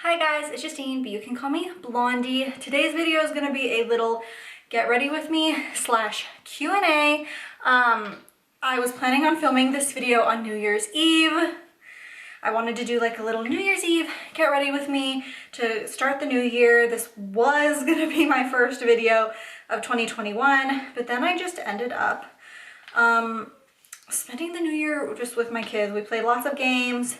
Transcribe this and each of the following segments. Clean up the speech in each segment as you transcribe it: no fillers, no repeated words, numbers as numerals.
Hi guys, it's Justine, but you can call me Blondie. Today's video is gonna be a little get ready with me / Q&A. I was planning on filming this video on New Year's Eve. I wanted to do like a little New Year's Eve get ready with me to start the new year. This was gonna be my first video of 2021, but then I just ended up spending the new year just with my kids. We played lots of games.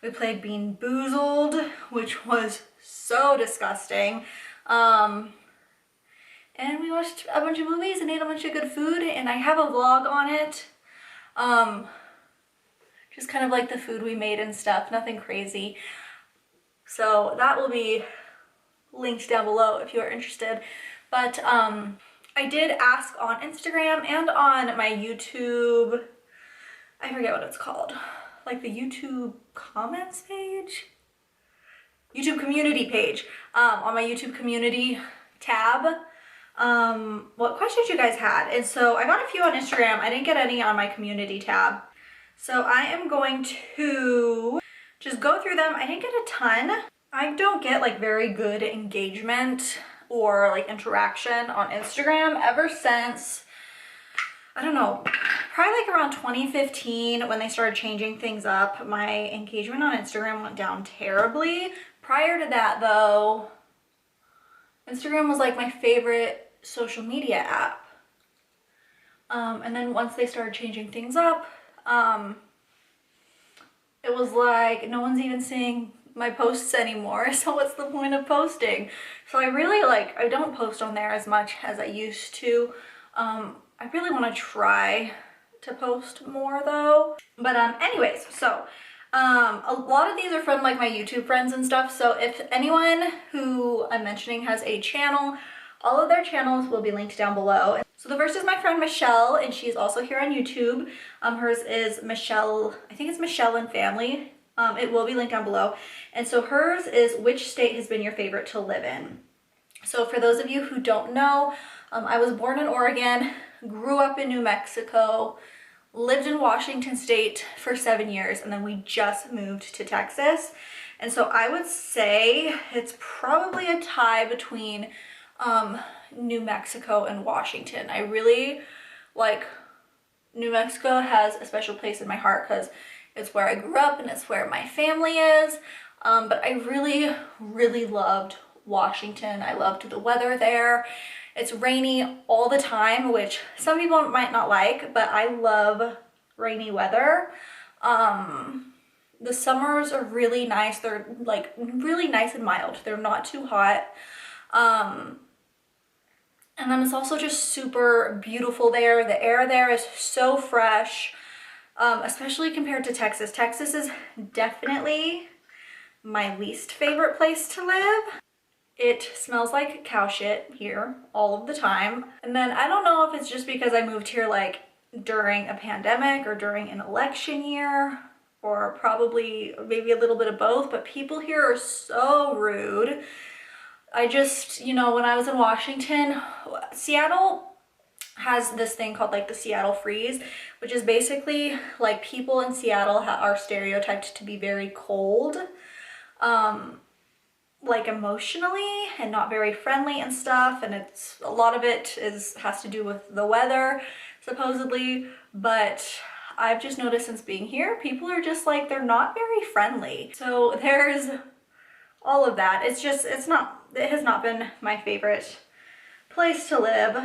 We played Bean Boozled, which was so disgusting. And we watched a bunch of movies and ate a bunch of good food, and I have a vlog on it. Just kind of like the food we made and stuff, nothing crazy. So that will be linked down below if you are interested. But I did ask on Instagram and on my YouTube, I forget what it's called, like the YouTube comments page? YouTube community page, on my YouTube community tab, what questions you guys had. And so I got a few on Instagram. I didn't get any on my community tab. So I am going to just go through them. I didn't get a ton. I don't get like very good engagement or like interaction on Instagram ever since, I don't know, probably like around 2015 when they started changing things up. My engagement on Instagram went down terribly. Prior to that though, Instagram was like my favorite social media app. And then once they started changing things up, it was like no one's even seeing my posts anymore, so what's the point of posting? So I really I don't post on there as much as I used to. I really want to try to post more though. But anyways, so a lot of these are from like my YouTube friends and stuff. So if anyone who I'm mentioning has a channel, all of their channels will be linked down below. So the first is my friend Michelle, and she's also here on YouTube. Hers is Michelle, I think it's Michelle and Family. It will be linked down below. And so hers is which state has been your favorite to live in. So for those of you who don't know, I was born in Oregon, grew up in New Mexico, lived in Washington State for 7 years, and then we just moved to Texas. And so I would say it's probably a tie between New Mexico and Washington. I really like New Mexico. Has a special place in my heart because it's where I grew up and it's where my family is. But I really loved Washington. I loved the weather there. It's rainy all the time, which some people might not like, but I love rainy weather. The summers are really nice. They're like really nice and mild. They're not too hot. And then it's also just super beautiful there. The air there is so fresh, especially compared to Texas. Texas is definitely my least favorite place to live. It smells like cow shit here all of the time. And then I don't know if it's just because I moved here like during a pandemic or during an election year, or probably maybe a little bit of both, but people here are so rude. I just, you know, when I was in Washington, Seattle has this thing called like the Seattle freeze, which is basically like people in Seattle are stereotyped to be very cold, like emotionally, and not very friendly and stuff. And it's a lot of it has to do with the weather supposedly, but I've just noticed since being here, people are just like, they're not very friendly. So there's all of that. It has not been my favorite place to live.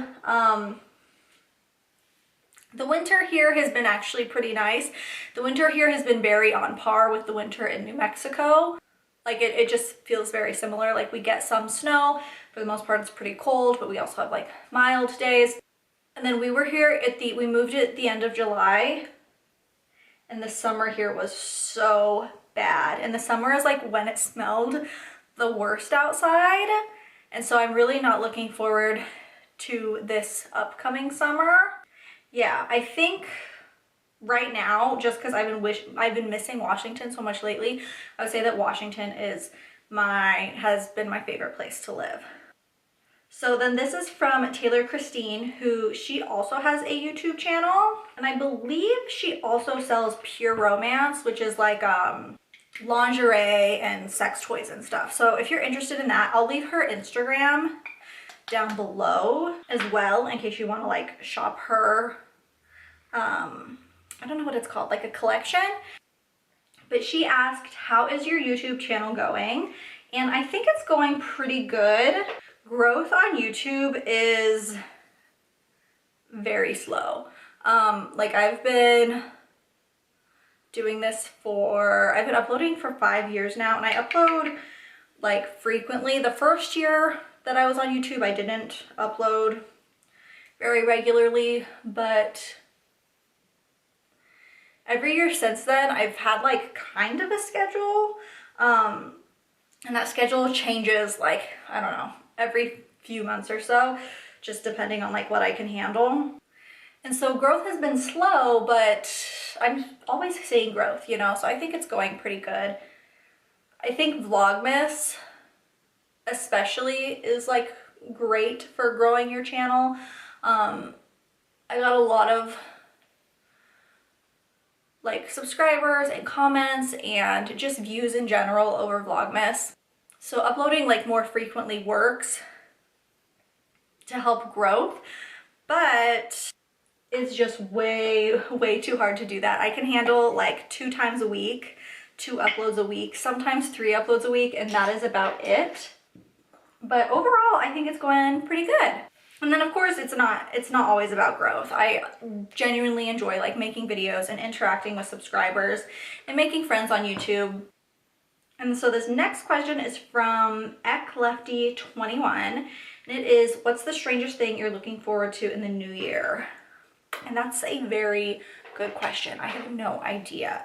The winter here has been actually pretty nice. The winter here has been very on par with the winter in New Mexico. Like it just feels very similar. Like we get some snow. For the most part, it's pretty cold, but we also have like mild days. And then we were here we moved at the end of July, and the summer here was so bad. And the summer is like when it smelled the worst outside. And so I'm really not looking forward to this upcoming summer. Yeah, I think right now, just because I've been missing Washington so much lately, I would say that Washington has been my favorite place to live. So then this is from Taylor Christine, who she also has a YouTube channel, and I believe she also sells Pure Romance, which is like lingerie and sex toys and stuff. So if you're interested in that, I'll leave her Instagram down below as well in case you want to like shop her, I don't know what it's called, like a collection. But she asked, how is your YouTube channel going? And I think it's going pretty good. Growth on YouTube is very slow. Like I've been doing this I've been uploading for 5 years now, and I upload like frequently. The first year that I was on YouTube, I didn't upload very regularly, but every year since then, I've had like kind of a schedule, and that schedule changes like, I don't know, every few months or so, just depending on like what I can handle. And so growth has been slow, but I'm always seeing growth, you know, so I think it's going pretty good. I think Vlogmas especially is like great for growing your channel. I got a lot of like subscribers and comments and just views in general over Vlogmas. So uploading like more frequently works to help growth, but it's just way too hard to do that. I can handle like 2 times a week, 2 uploads a week, sometimes 3 uploads a week, and that is about it. But overall, I think it's going pretty good. And then of course, it's not always about growth. I genuinely enjoy like making videos and interacting with subscribers and making friends on YouTube. And so this next question is from EckLefty21, and it is, what's the strangest thing you're looking forward to in the new year? And that's a very good question. I have no idea.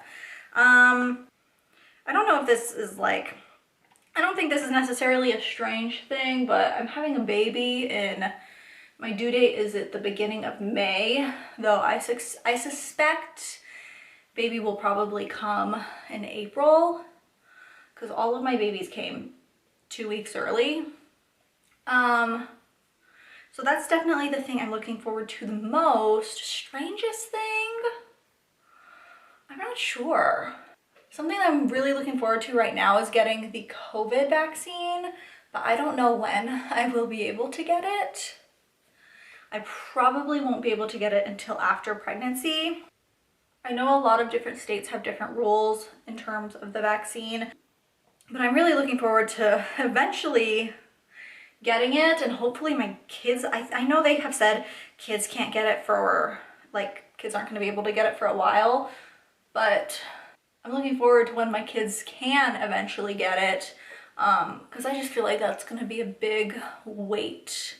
I don't know if this is like, I don't think this is necessarily a strange thing, but I'm having a baby and my due date is at the beginning of May, though I suspect baby will probably come in April because all of my babies came 2 weeks early. So that's definitely the thing I'm looking forward to the most. Strangest thing? I'm not sure. Something I'm really looking forward to right now is getting the COVID vaccine, but I don't know when I will be able to get it. I probably won't be able to get it until after pregnancy. I know a lot of different states have different rules in terms of the vaccine, but I'm really looking forward to eventually getting it, and hopefully my kids, I know they have said kids can't get it for, like, kids aren't going to be able to get it for a while, but I'm looking forward to when my kids can eventually get it, because I just feel like that's going to be a big weight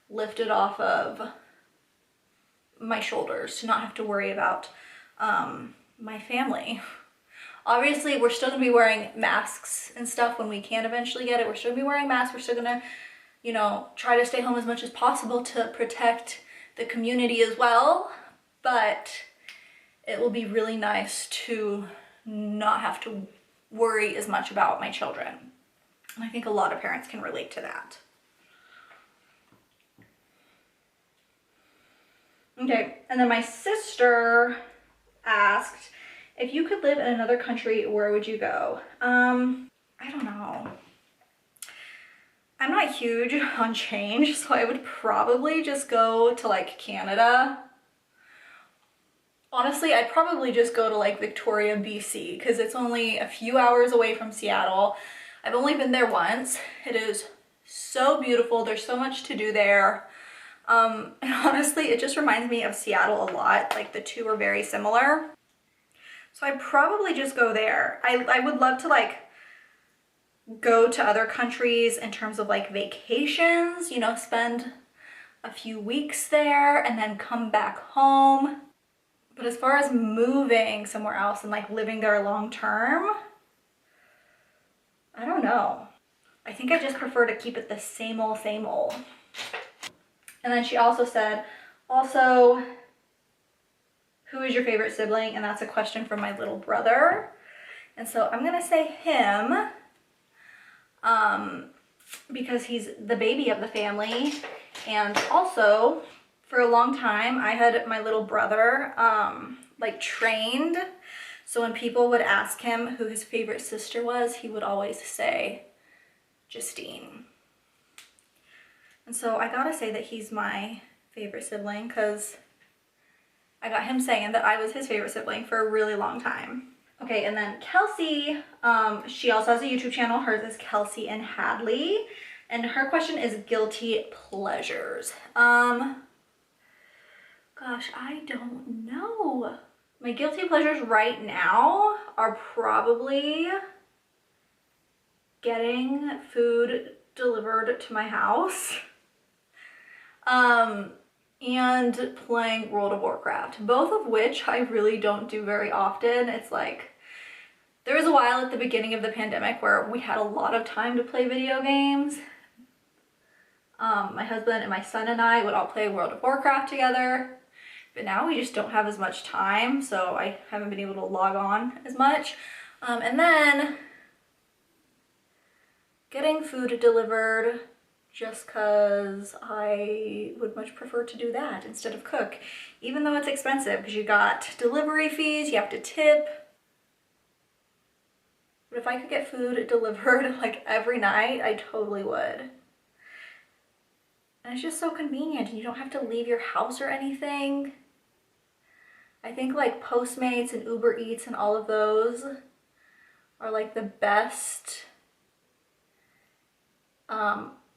lifted off of my shoulders to not have to worry about my family. Obviously, we're still going to be wearing masks and stuff when we can eventually get it. We're still going to be wearing masks. We're still going to, you know, try to stay home as much as possible to protect the community as well. But it will be really nice to not have to worry as much about my children. And I think a lot of parents can relate to that. Okay, and then my sister asked, if you could live in another country, where would you go? I don't know. I'm not huge on change, so I would probably just go to like Canada. Honestly, I'd probably just go to like Victoria, BC, because it's only a few hours away from Seattle. I've only been there once. It is so beautiful. There's so much to do there. And honestly, it just reminds me of Seattle a lot. Like the two are very similar. So I'd probably just go there. I would love to like go to other countries in terms of like vacations, you know, spend a few weeks there and then come back home. But as far as moving somewhere else and like living there long term, I don't know. I think I just prefer to keep it the same old, same old. And then she also said, also, who is your favorite sibling? And that's a question from my little brother. And so I'm gonna say him, because he's the baby of the family. And also, for a long time, I had my little brother like trained. So when people would ask him who his favorite sister was, he would always say Justine. And so I gotta say that he's my favorite sibling because I got him saying that I was his favorite sibling for a really long time. Okay, and then Kelsey, she also has a YouTube channel. Hers is Kelsey and Hadley. And her question is guilty pleasures. Gosh, I don't know. My guilty pleasures right now are probably getting food delivered to my house. And playing World of Warcraft, both of which I really don't do very often. It's like, there was a while at the beginning of the pandemic where we had a lot of time to play video games. My husband and my son and I would all play World of Warcraft together, but now we just don't have as much time, so I haven't been able to log on as much. And then getting food delivered, just because I would much prefer to do that instead of cook, even though it's expensive because you got delivery fees, you have to tip. But if I could get food delivered like every night, I totally would. And it's just so convenient and you don't have to leave your house or anything. I think like Postmates and Uber Eats and all of those are like the best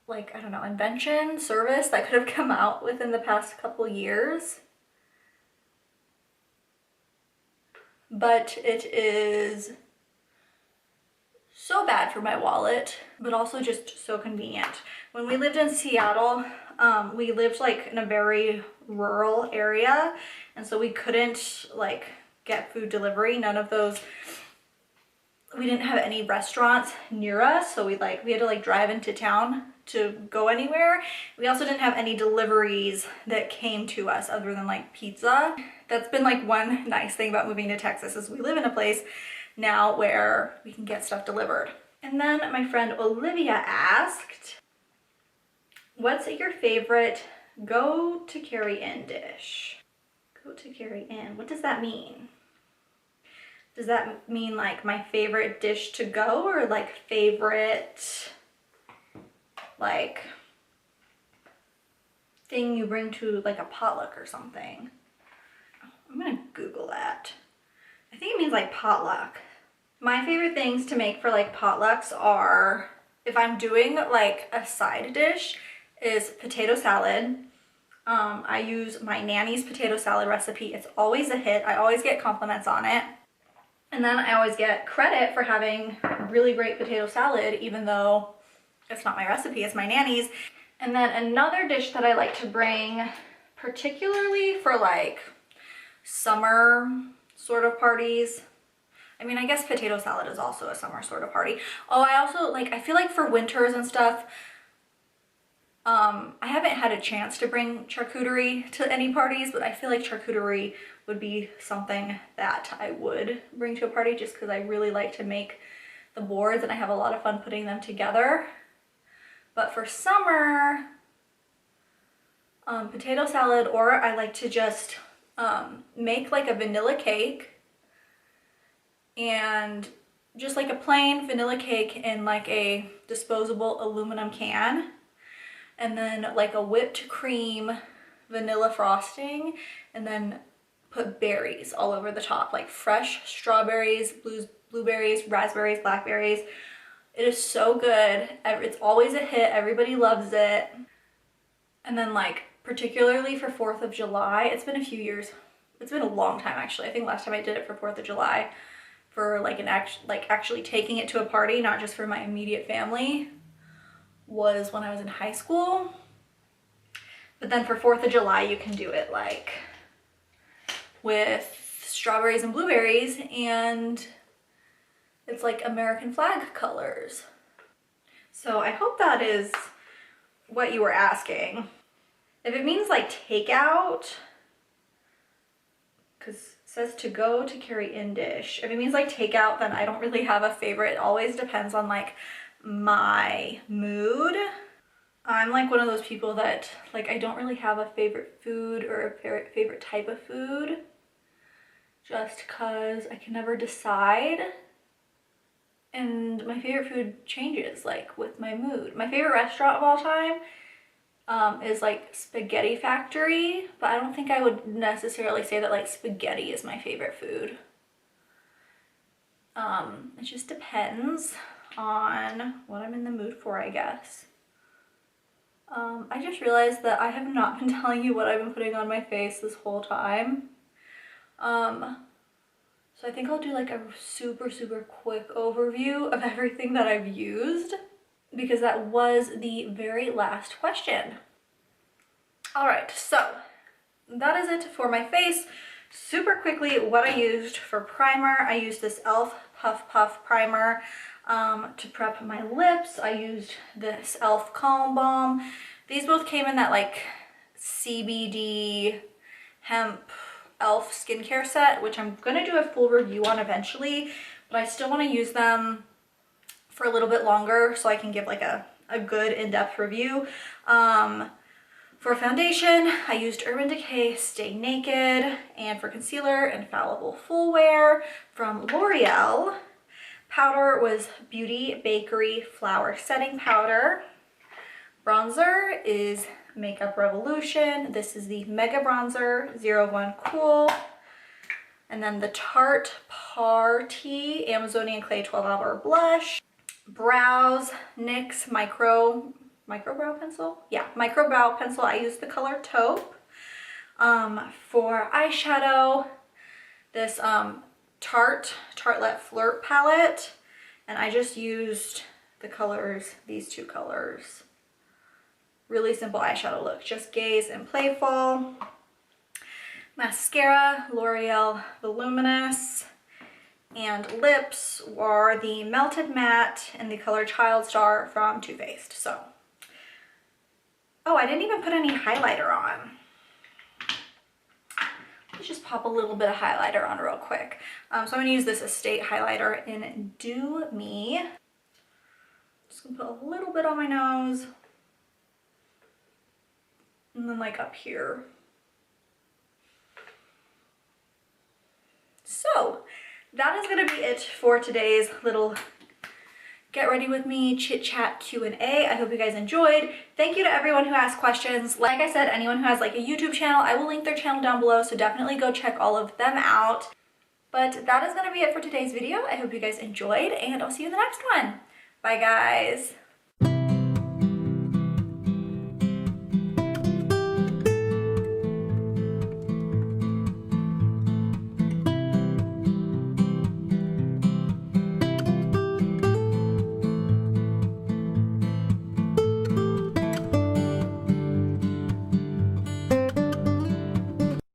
like, I don't know, invention, service that could have come out within the past couple years. But it is so bad for my wallet, but also just so convenient. When we lived in Seattle, we lived like in a very rural area, and so we couldn't like get food delivery. None of those, we didn't have any restaurants near us, so we had to like drive into town to go anywhere. We also didn't have any deliveries that came to us other than like pizza. That's been like one nice thing about moving to Texas, is we live in a place now where we can get stuff delivered. And then my friend Olivia asked, what's your favorite go to carry in dish? Go to carry in, what does that mean? Does that mean like my favorite dish to go, or like favorite like thing you bring to like a potluck or something? I'm gonna Google that. I think it means like potluck. My favorite things to make for like potlucks are, if I'm doing like a side dish, is potato salad. I use my nanny's potato salad recipe. It's always a hit. I always get compliments on it. And then I always get credit for having really great potato salad, even though it's not my recipe, it's my nanny's. And then another dish that I like to bring, particularly for like summer sort of parties. I mean, I guess potato salad is also a summer sort of party. Oh, I also like, I feel like for winters and stuff, I haven't had a chance to bring charcuterie to any parties, but I feel like charcuterie would be something that I would bring to a party, just because I really like to make the boards and I have a lot of fun putting them together. But for summer, potato salad, or I like to just make like a vanilla cake, and just like a plain vanilla cake in like a disposable aluminum can, and then like a whipped cream vanilla frosting, and then put berries all over the top, like fresh strawberries, blueberries, raspberries, blackberries. It is so good. It's always a hit. Everybody loves it. And then like, particularly for 4th of July, it's been a few years. It's been a long time actually. I think last time I did it for 4th of July, for like actually taking it to a party, not just for my immediate family, was when I was in high school. But then for 4th of July, you can do it like with strawberries and blueberries, and it's like American flag colors. So I hope that is what you were asking. If it means like takeout, because it says to go to carry in dish. If it means like takeout, then I don't really have a favorite. It always depends on like my mood. I'm like one of those people that like, I don't really have a favorite food or a favorite type of food. just because I can never decide. And my favorite food changes like with my mood. My favorite restaurant of all time is like Spaghetti Factory, but I don't think I would necessarily say that like spaghetti is my favorite food. It just depends on what I'm in the mood for, I guess. I just realized that I have not been telling you what I've been putting on my face this whole time. So I think I'll do like a super quick overview of everything that I've used, because that was the very last question. All right, so that is it for my face. Super quickly, what I used for primer, I used this e.l.f. Puff Puff primer. To prep my lips, I used this e.l.f. Calm Balm. These both came in that like CBD hemp e.l.f. skincare set, which I'm gonna do a full review on eventually, but I still want to use them for a little bit longer so I can give like a good in-depth review. For foundation, I used Urban Decay Stay Naked, and for concealer, Infallible Full Wear from L'Oreal. Powder was Beauty Bakery Flour Setting Powder. Bronzer is Makeup Revolution. This is the Mega Bronzer 01 Cool. And then the Tarte Party Amazonian Clay 12-Hour Blush. Brows, NYX Micro Brow Pencil? Yeah, Micro Brow Pencil. I used the color Taupe. For eyeshadow, this Tartelette Flirt palette. And I just used the colors, these two colors. Really simple eyeshadow look, just Gaze and Playful. Mascara, L'Oreal Voluminous. And lips were the Melted Matte in the color Child Star from Too Faced. So, oh, I didn't even put any highlighter on. Let's just pop a little bit of highlighter on real quick. So I'm gonna use this Estate highlighter in Do Me. Just gonna put a little bit on my nose. And then like up here. So that is gonna be it for today's little get ready with me chit chat Q&A. I hope you guys enjoyed. Thank you to everyone who asked questions. Like I said, anyone who has like a YouTube channel, I will link their channel down below, so definitely go check all of them out. But that is gonna be it for today's video. I hope you guys enjoyed, and I'll see you in the next one. Bye guys.